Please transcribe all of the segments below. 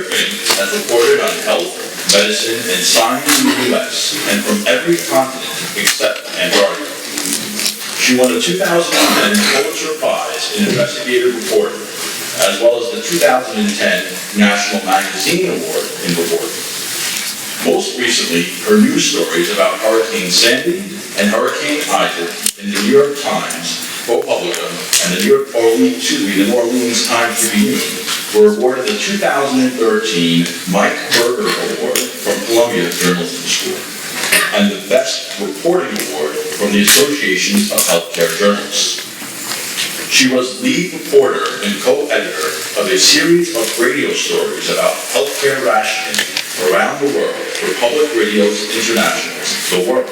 Sheri Fink has reported on health, medicine, and science in the U.S. and from every continent except Antarctica. She won a 2010 Pulitzer Prize in Investigative Reporting, as well as the 2010 National Magazine Award in Reporting. Most recently, her news stories about Hurricane Sandy and Hurricane Isaac in the New York Times, ProPublica, and the New Orleans Times Tribune were awarded the 2013 Mike Berger Award from Columbia Journalism School and the Best Reporting Award from the Association of Healthcare Journalists. She was lead reporter and co-editor of a series of radio stories about healthcare rationing around the world for Public Radio's International's The World,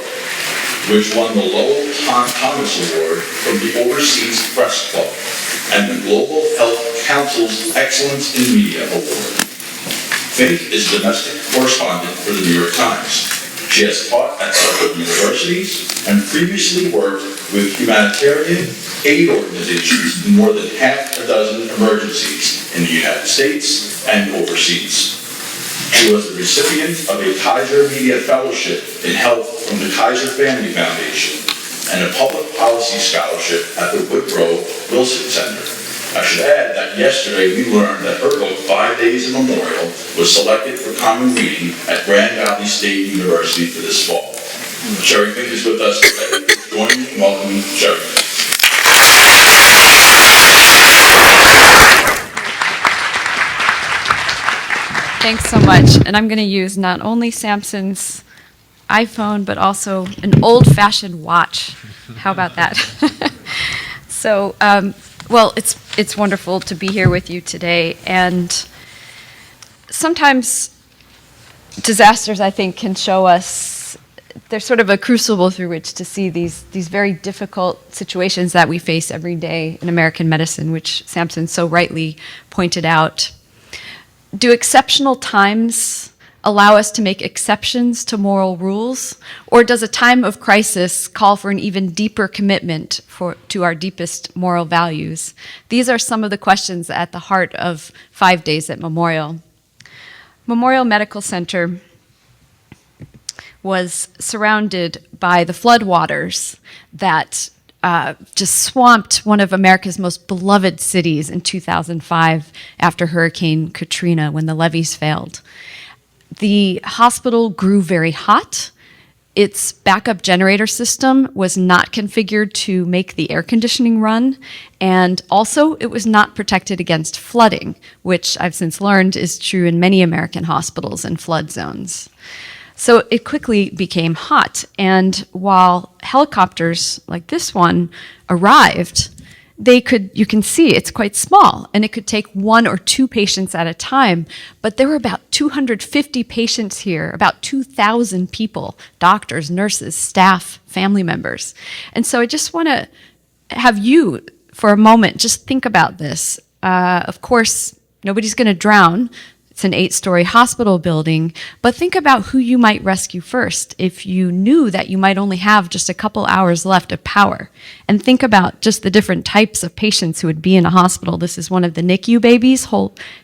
which won the Lowell Thomas Award from the Overseas Press Club and the Global Health Council's Excellence in Media Award. Fink is domestic correspondent for the New York Times. She has taught at several universities and previously worked with humanitarian aid organizations in more than half a dozen emergencies in the United States and overseas. She was the recipient of a Kaiser Media Fellowship in Health from the Kaiser Family Foundation and a Public Policy Scholarship at the Woodrow Wilson Center. I should add that yesterday we learned that her book, 5 Days in Memorial, was selected for common reading at Grand Valley State University for this fall. Sheri Fink is with us today. Join me in welcoming Sheri. Thanks so much. And I'm going to use not only Samson's iPhone, but also an old-fashioned watch. How about that? So, well, it's wonderful to be here with you today. And sometimes disasters, I think, can show us there's sort of a crucible through which to see these very difficult situations that we face every day in American medicine, which Samson so rightly pointed out. Do exceptional times allow us to make exceptions to moral rules, or does a time of crisis call for an even deeper commitment to our deepest moral values? These are some of the questions at the heart of 5 Days at Memorial. Memorial Medical Center was surrounded by the floodwaters that just swamped one of America's most beloved cities in 2005 after Hurricane Katrina when the levees failed. The hospital grew very hot. Its backup generator system was not configured to make the air conditioning run, and also it was not protected against flooding, which I've since learned is true in many American hospitals and flood zones. So it quickly became hot, and while helicopters like this one arrived, you can see it's quite small, and it could take 1 or 2 patients at a time, but there were about 250 patients here, about 2,000 people, doctors, nurses, staff, family members. And so I just want to have you, for a moment, just think about this. Of course, nobody's going to drown. It's an 8-story hospital building, but think about who you might rescue first if you knew that you might only have just a couple hours left of power. And think about just the different types of patients who would be in a hospital. This is one of the NICU babies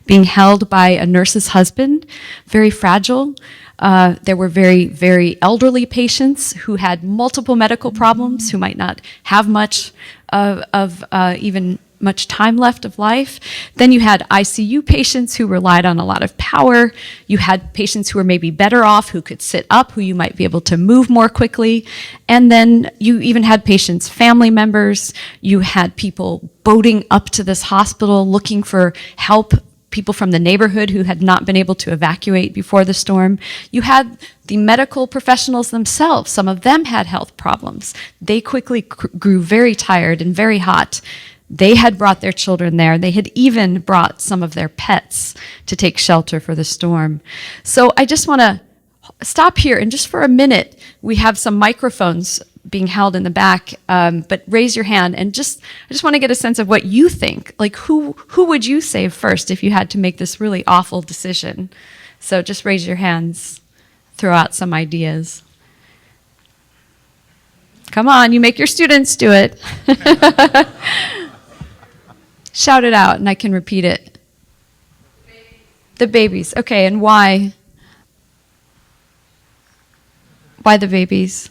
being held by a nurse's husband, very fragile. There were very, very elderly patients who had multiple medical problems, who might not have much even much time left of life. Then you had ICU patients who relied on a lot of power. You had patients who were maybe better off, who could sit up, who you might be able to move more quickly. And then you even had patients' family members. You had people boating up to this hospital looking for help, people from the neighborhood who had not been able to evacuate before the storm. You had the medical professionals themselves. Some of them had health problems. They quickly grew very tired and very hot. They had brought their children there. They had even brought some of their pets to take shelter for the storm. So I just want to stop here, and just for a minute, we have some microphones being held in the back, but raise your hand, and I just want to get a sense of what you think. Like, who would you save first if you had to make this really awful decision? So just raise your hands, throw out some ideas. Come on, you make your students do it. Shout it out, and I can repeat it. The babies. Okay, and why? Why the babies?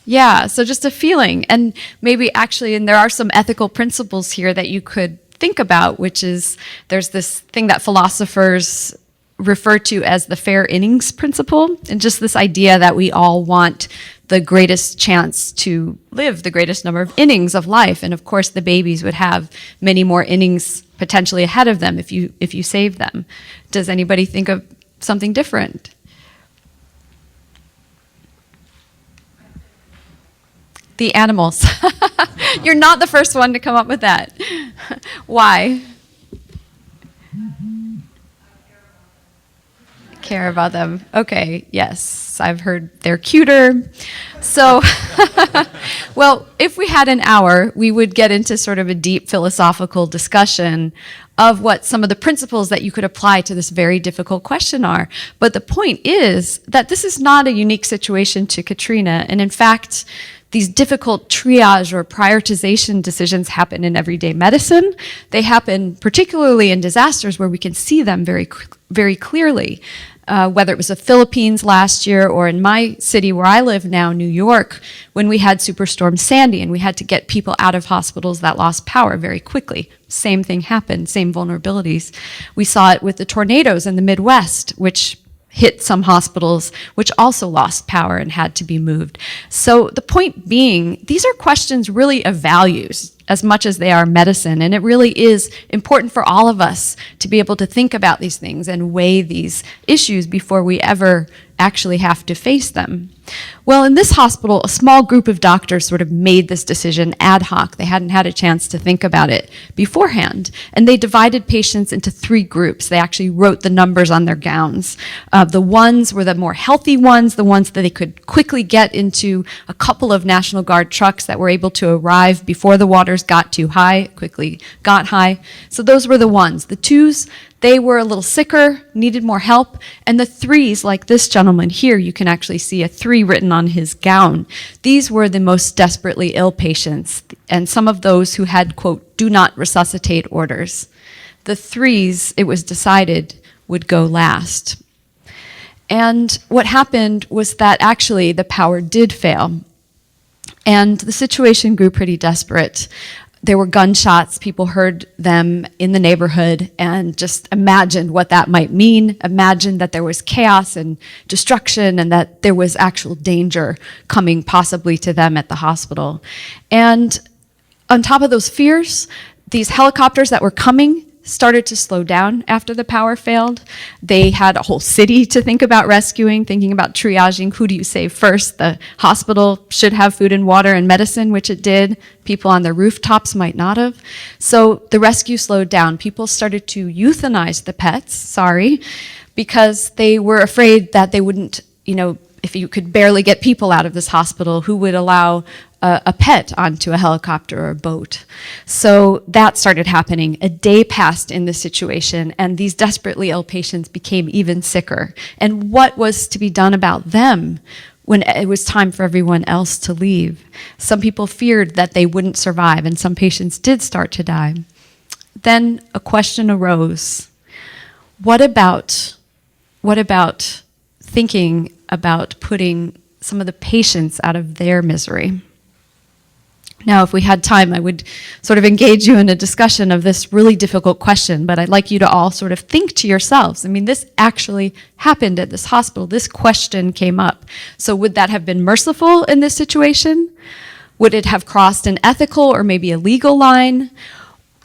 Yeah, so just a feeling. And maybe actually, and there are some ethical principles here that you could think about, which is there's this thing that philosophers refer to as the fair innings principle, and just this idea that we all want the greatest chance to live the greatest number of innings of life. And of course, the babies would have many more innings potentially ahead of them if you save them. Does anybody think of something different? The animals. You're not the first one to come up with that. Why? Care about them. Okay, yes, I've heard they're cuter. So, well, if we had an hour, we would get into sort of a deep philosophical discussion of what some of the principles that you could apply to this very difficult question are. But the point is that this is not a unique situation to Katrina. And in fact, these difficult triage or prioritization decisions happen in everyday medicine. They happen particularly in disasters where we can see them very, very clearly. Whether it was the Philippines last year or in my city where I live now, New York, when we had Superstorm Sandy and we had to get people out of hospitals that lost power very quickly. Same thing happened, same vulnerabilities. We saw it with the tornadoes in the Midwest, which hit some hospitals, which also lost power and had to be moved. So the point being, these are questions really of values as much as they are medicine, and it really is important for all of us to be able to think about these things and weigh these issues before we ever actually have to face them. Well, in this hospital, a small group of doctors sort of made this decision ad hoc. They hadn't had a chance to think about it beforehand. And they divided patients into 3 groups. They actually wrote the numbers on their gowns. The ones were the more healthy ones, the ones that they could quickly get into a couple of National Guard trucks that were able to arrive before the waters got too high, quickly got high. So those were the ones. The 2s, they were a little sicker, needed more help. And the 3s, like this gentleman here, you can actually see a 3 written on his gown. These were the most desperately ill patients, and some of those who had, quote, do not resuscitate orders. The 3s, it was decided, would go last. And what happened was that actually the power did fail. And the situation grew pretty desperate. There were gunshots, people heard them in the neighborhood and just imagined what that might mean, imagined that there was chaos and destruction and that there was actual danger coming possibly to them at the hospital. And on top of those fears, these helicopters that were coming started to slow down after the power failed. They had a whole city to think about rescuing, thinking about triaging. Who do you save first? The hospital should have food and water and medicine, which it did. People on their rooftops might not have. So the rescue slowed down. People started to euthanize the pets, because they were afraid that they wouldn't, if you could barely get people out of this hospital, who would allow a pet onto a helicopter or a boat? So that started happening. A day passed in this situation, and these desperately ill patients became even sicker. And what was to be done about them when it was time for everyone else to leave? Some people feared that they wouldn't survive, and some patients did start to die. Then a question arose. What about thinking about putting some of the patients out of their misery? Now, if we had time, I would sort of engage you in a discussion of this really difficult question, but I'd like you to all sort of think to yourselves. This actually happened at this hospital. This question came up. So would that have been merciful in this situation? Would it have crossed an ethical or maybe a legal line?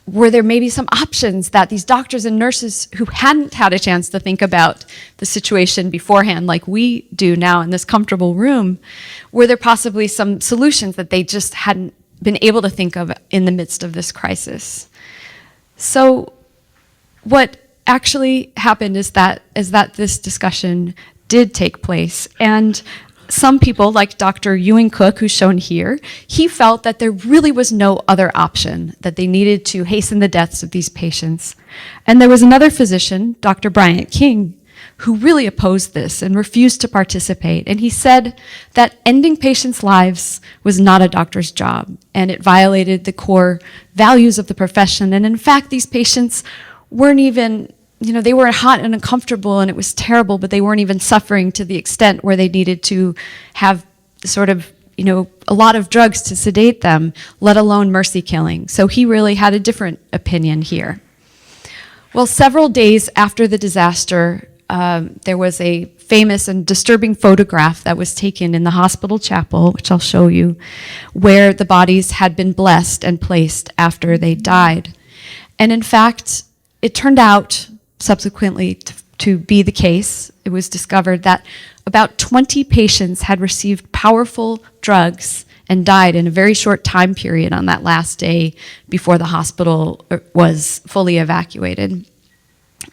Were there maybe some options that these doctors and nurses who hadn't had a chance to think about the situation beforehand, like we do now in this comfortable room, were there possibly some solutions that they just hadn't been able to think of in the midst of this crisis? So what actually happened is that this discussion did take place, and some people, like Dr. Ewing Cook, who's shown here, he felt that there really was no other option, that they needed to hasten the deaths of these patients. And there was another physician, Dr. Bryant King, who really opposed this and refused to participate. And he said that ending patients' lives was not a doctor's job, and it violated the core values of the profession. And in fact, these patients weren't even they were hot and uncomfortable and it was terrible, but they weren't even suffering to the extent where they needed to have sort of, a lot of drugs to sedate them, let alone mercy killing. So he really had a different opinion here. Well, several days after the disaster, there was a famous and disturbing photograph that was taken in the hospital chapel, which I'll show you, where the bodies had been blessed and placed after they died. And in fact, it turned out subsequently to be the case. It was discovered that about 20 patients had received powerful drugs and died in a very short time period on that last day before the hospital was fully evacuated.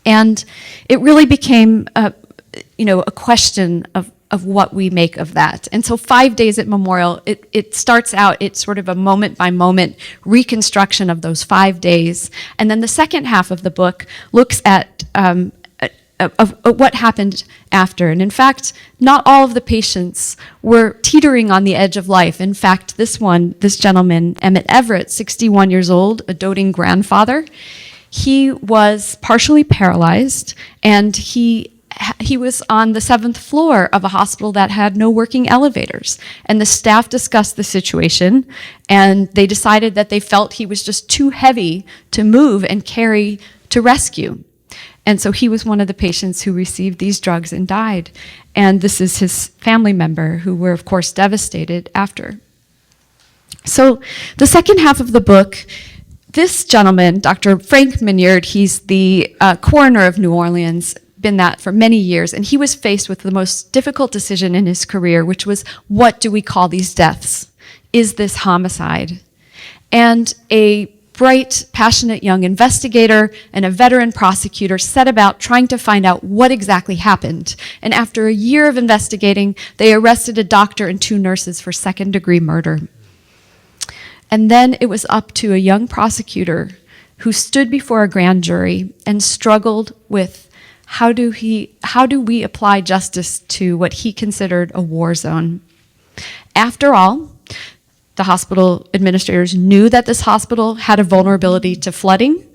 And it really became a question of what we make of that. And so 5 days at Memorial, it starts out, it's sort of a moment-by-moment reconstruction of those 5 days. And then the second half of the book looks at of what happened after. And in fact, not all of the patients were teetering on the edge of life. In fact, this gentleman, Emmett Everett, 61 years old, a doting grandfather, he was partially paralyzed, and he was on the 7th floor of a hospital that had no working elevators. And the staff discussed the situation, and they decided that they felt he was just too heavy to move and carry to rescue. And so he was one of the patients who received these drugs and died. And this is his family member, who were, of course, devastated after. So the second half of the book, this gentleman, Dr. Frank Minyard, he's the coroner of New Orleans, been that for many years, and he was faced with the most difficult decision in his career, which was, what do we call these deaths? Is this homicide? And a bright, passionate young investigator and a veteran prosecutor set about trying to find out what exactly happened. And after a year of investigating, they arrested a doctor and 2 nurses for second-degree murder. And then it was up to a young prosecutor who stood before a grand jury and struggled with how do we apply justice to what he considered a war zone. After all, the hospital administrators knew that this hospital had a vulnerability to flooding.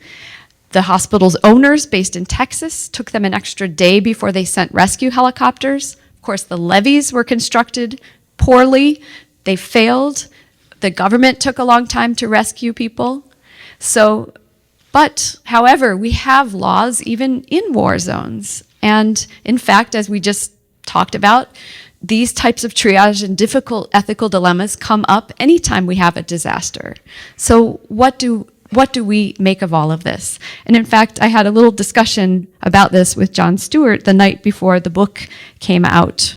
The hospital's owners, based in Texas, took them an extra day before they sent rescue helicopters. Of course, the levees were constructed poorly. They failed. The government took a long time to rescue people. But, however, we have laws even in war zones. And in fact, as we just talked about, these types of triage and difficult ethical dilemmas come up anytime we have a disaster. So what do we make of all of this? And in fact, I had a little discussion about this with John Stewart the night before the book came out.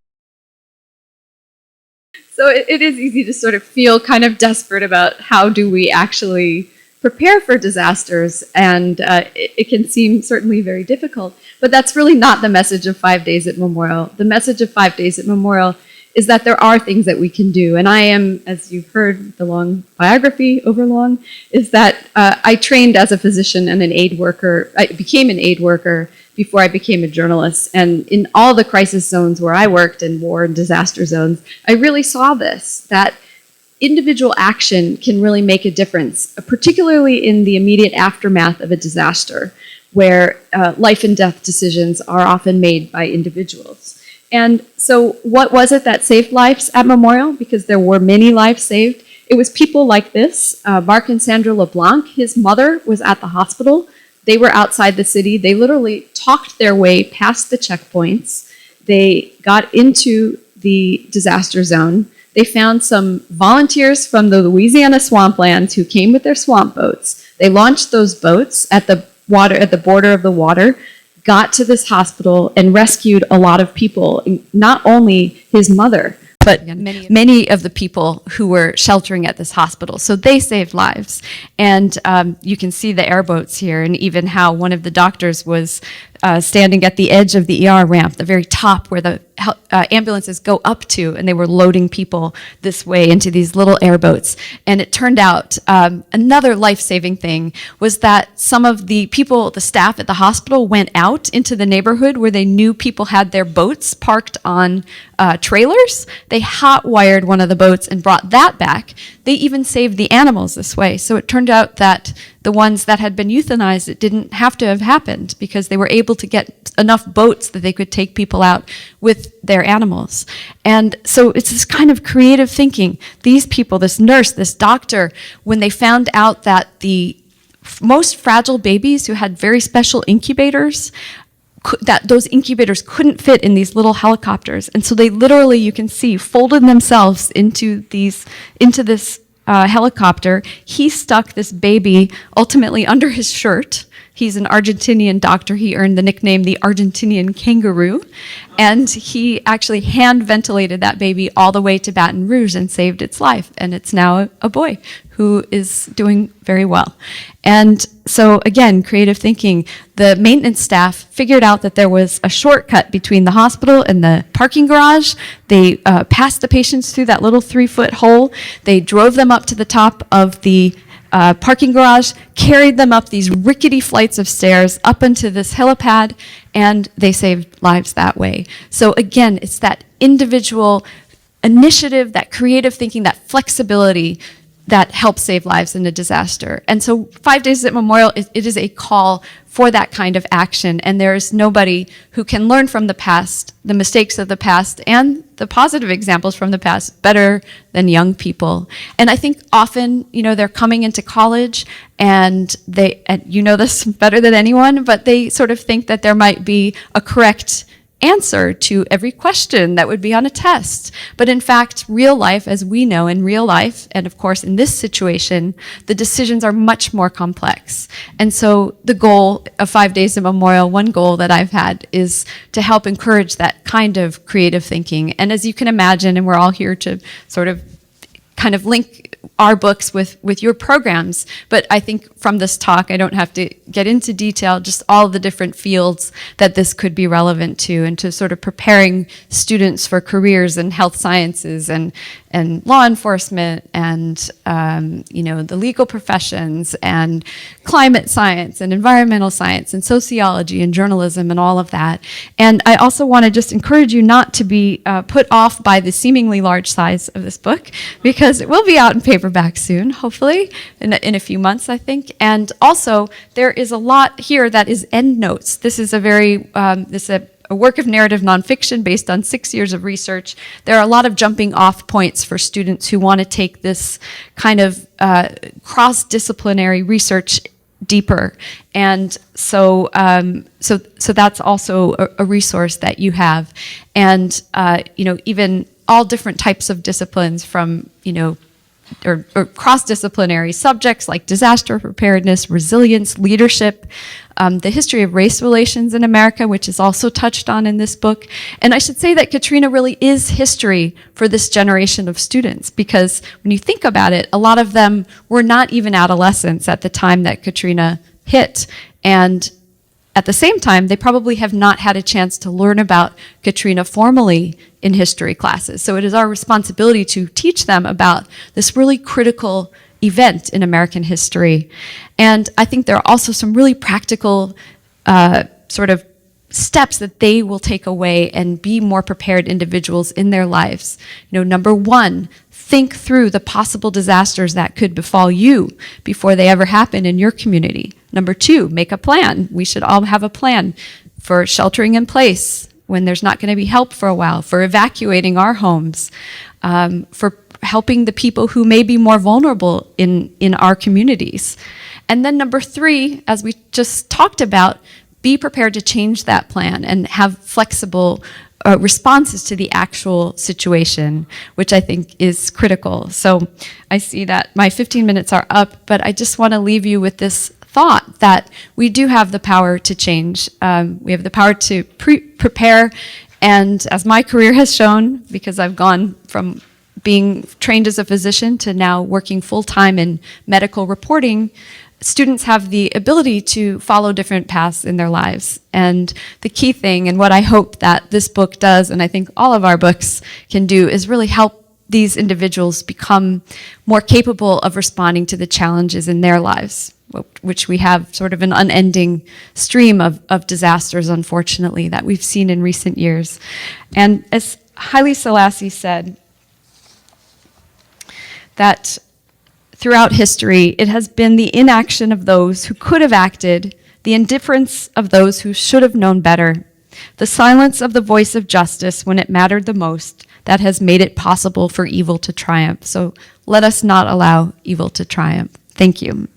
So it is easy to sort of feel kind of desperate about how do we actually prepare for disasters, and it can seem certainly very difficult. But that's really not the message of 5 Days at Memorial. The message of 5 Days at Memorial is that there are things that we can do. And I am, as you've heard, the long biography, overlong, is that I trained as a physician and an aid worker. I became an aid worker before I became a journalist. And in all the crisis zones where I worked, in war and disaster zones, I really saw this, that individual action can really make a difference, particularly in the immediate aftermath of a disaster, where life and death decisions are often made by individuals. And so what was it that saved lives at Memorial? Because there were many lives saved. It was people like this, Mark and Sandra LeBlanc. His mother was at the hospital. They were outside the city. They literally talked their way past the checkpoints. They got into the disaster zone. They found some volunteers from the Louisiana swamplands who came with their swamp boats. They launched those boats at the border of the water, got to this hospital, and rescued a lot of people, not only his mother, but many of the people who were sheltering at this hospital. So they saved lives. And you can see the airboats here, and even how one of the doctors was standing at the edge of the ER ramp, the very top where the ambulances go up to, and they were loading people this way into these little airboats. And it turned out another life-saving thing was that some of the people, the staff at the hospital, went out into the neighborhood where they knew people had their boats parked on trailers. They hot-wired one of the boats and brought that back. They even saved the animals this way. So it turned out that the ones that had been euthanized, it didn't have to have happened because they were able to get enough boats that they could take people out with their animals. And so it's this kind of creative thinking. These people, this nurse, this doctor, when they found out that the most fragile babies who had very special incubators, that those incubators couldn't fit in these little helicopters. And so they literally, you can see, folded themselves into this helicopter. He stuck this baby ultimately under his shirt. He's an Argentinian doctor. He earned the nickname the Argentinian kangaroo. And he actually hand ventilated that baby all the way to Baton Rouge and saved its life. And it's now a boy who is doing very well. And so again, creative thinking. The maintenance staff figured out that there was a shortcut between the hospital and the parking garage. They passed the patients through that little 3-foot hole. They drove them up to the top of the parking garage, carried them up these rickety flights of stairs up into this helipad, and they saved lives that way. So again, it's that individual initiative, that creative thinking, that flexibility that helps save lives in a disaster. And so 5 Days at Memorial, it is a call for that kind of action, and there is nobody who can learn from the past, the mistakes of the past, and the positive examples from the past better than young people. And I think often, they're coming into college, and you know this better than anyone, but they sort of think that there might be a correct answer to every question that would be on a test. But in fact, real life, as we know in real life, and of course in this situation, the decisions are much more complex. And so the goal of 5 Days at Memorial, one goal that I've had is to help encourage that kind of creative thinking. And as you can imagine, and we're all here to sort of kind of link our books with your programs, but I think from this talk, I don't have to get into detail, just all the different fields that this could be relevant to, and to sort of preparing students for careers in health sciences and law enforcement and, the legal professions and climate science and environmental science and sociology and journalism and all of that. And I also want to just encourage you not to be put off by the seemingly large size of this book, because it will be out in paperback soon, hopefully, in a few months, I think. And also, there is a lot here that is endnotes. This is a work of narrative nonfiction based on 6 years of research. There are a lot of jumping off points for students who want to take this kind of cross-disciplinary research deeper. And so that's also a resource that you have. And, even all different types of disciplines from, or cross-disciplinary subjects like disaster preparedness, resilience, leadership, the history of race relations in America, which is also touched on in this book. And I should say that Katrina really is history for this generation of students, because when you think about it, a lot of them were not even adolescents at the time that Katrina hit. And at the same time, they probably have not had a chance to learn about Katrina formally in history classes. So it is our responsibility to teach them about this really critical event in American history. And I think there are also some really practical sort of steps that they will take away and be more prepared individuals in their lives. Number one, think through the possible disasters that could befall you before they ever happen in your community. Number two, make a plan. We should all have a plan for sheltering in place when there's not going to be help for a while, for evacuating our homes, for helping the people who may be more vulnerable in our communities. And then number three, as we just talked about, be prepared to change that plan and have flexible responses to the actual situation, which I think is critical. So I see that my 15 minutes are up, but I just want to leave you with this thought that we do have the power to change. We have the power to prepare, and as my career has shown, because I've gone from being trained as a physician to now working full-time in medical reporting, students have the ability to follow different paths in their lives. And the key thing, and what I hope that this book does, and I think all of our books can do, is really help these individuals become more capable of responding to the challenges in their lives, which we have sort of an unending stream of disasters, unfortunately, that we've seen in recent years. And as Haile Selassie said, that throughout history, it has been the inaction of those who could have acted, the indifference of those who should have known better, the silence of the voice of justice when it mattered the most that has made it possible for evil to triumph. So let us not allow evil to triumph. Thank you.